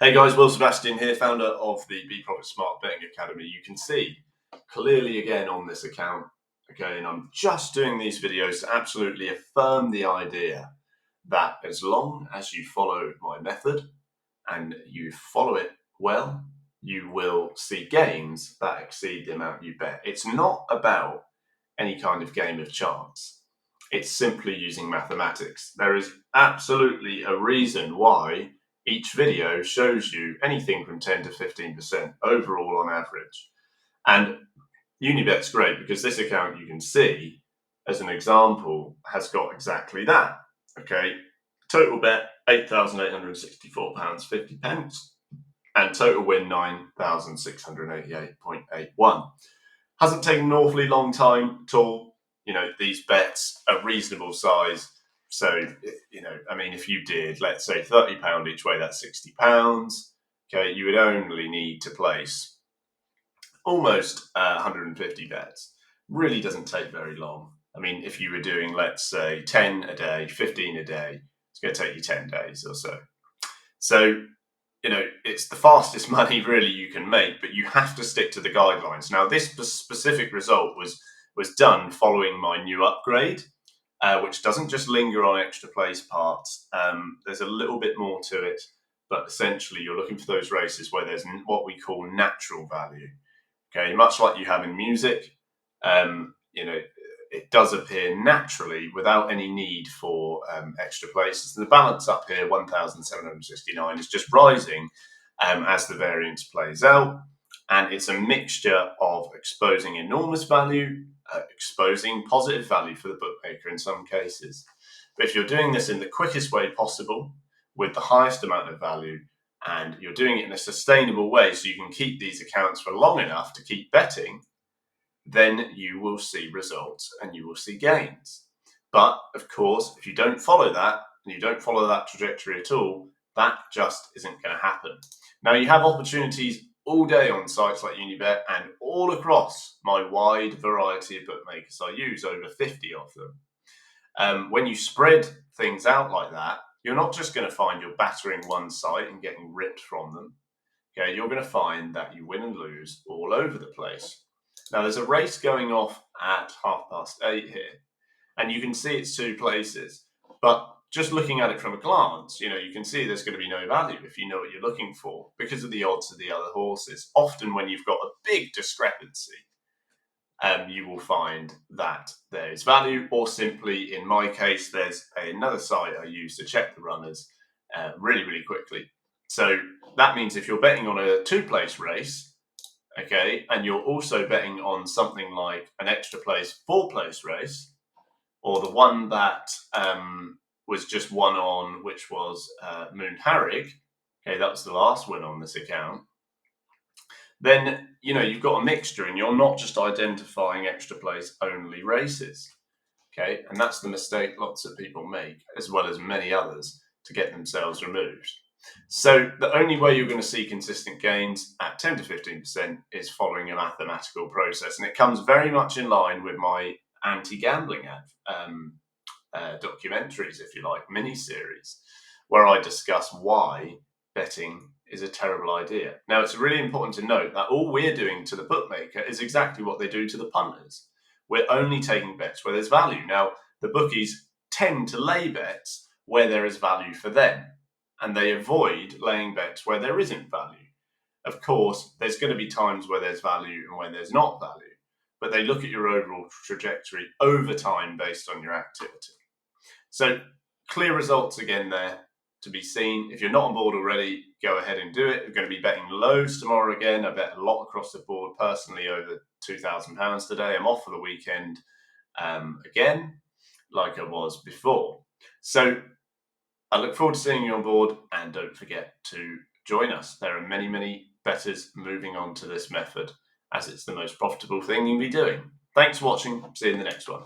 Hey guys, Will Sebastian here, founder of the BeProfitSmart Betting Academy. You can see clearly again on this account, okay, and I'm just doing these videos to absolutely affirm the idea that as long as you follow my method and you follow it well, you will see gains that exceed the amount you bet. It's not about any kind of game of chance. It's simply using mathematics. There is absolutely a reason why each video shows you anything from 10 to 15% overall on average. And Unibet's great because this account, you can see as an example, has got exactly that. Okay, total bet £8,864.50 and total win 9,688.81. Hasn't taken an awfully long time at all. You know, these bets are reasonable size. So, you know, I mean, if you did, let's say £30 each way, that's £60. Okay, you would only need to place almost 150 bets. Really doesn't take very long. I mean, if you were doing, let's say, 10 a day, 15 a day, it's going to take you 10 days or so. So, you know, it's the fastest money really you can make, but you have to stick to the guidelines. Now, this specific result was done following my new upgrade, which doesn't just linger on extra place parts. There's a little bit more to it, but essentially you're looking for those races where there's what we call natural value. Okay, much like you have in music, you know, it does appear naturally without any need for extra places. The balance up here, 1,769, is just rising as the variance plays out. And it's a mixture of exposing enormous value, exposing positive value for the bookmaker in some cases. But if you're doing this in the quickest way possible, with the highest amount of value, and you're doing it in a sustainable way so you can keep these accounts for long enough to keep betting, then you will see results and you will see gains. But of course, if you don't follow that and you don't follow that trajectory at all, that just isn't going to happen. Now, you have opportunities all day on sites like Unibet and all across my wide variety of bookmakers. I use over 50 of them. When you spread things out like that, you're not just going to find you're battering one site and getting ripped from them. Okay, you're going to find that you win and lose all over the place. Now, there's a race going off at 8:30 here, and you can see it's two places. But just looking at it from a glance, you know, you can see there's going to be no value if you know what you're looking for because of the odds of the other horses. Often when you've got a big discrepancy, you will find that there is value, or simply, in my case, there's another site I use to check the runners really, really quickly. So that means if you're betting on a two-place race, okay, and you're also betting on something like an extra place, four-place race, or the one that was just one on, which was Moon Harrig, okay, that was the last win on this account, then, you know, you've got a mixture and you're not just identifying extra place only races, okay? And that's the mistake lots of people make, as well as many others, to get themselves removed. So the only way you're going to see consistent gains at 10 to 15% is following a mathematical process. And it comes very much in line with my anti-gambling documentaries, if you like, mini-series, where I discuss why betting is a terrible idea. Now, it's really important to note that all we're doing to the bookmaker is exactly what they do to the punters. We're only taking bets where there's value. Now, the bookies tend to lay bets where there is value for them, and they avoid laying bets where there isn't value. Of course, there's going to be times where there's value and where there's not value, but they look at your overall trajectory over time based on your activity. So clear results again there to be seen. If you're not on board already, go ahead and do it. We're going to be betting loads tomorrow again. I bet a lot across the board, personally over £2,000 today. I'm off for the weekend again, like I was before. So I look forward to seeing you on board, and don't forget to join us. There are many, many bettors moving on to this method as it's the most profitable thing you'll be doing. Thanks for watching. See you in the next one.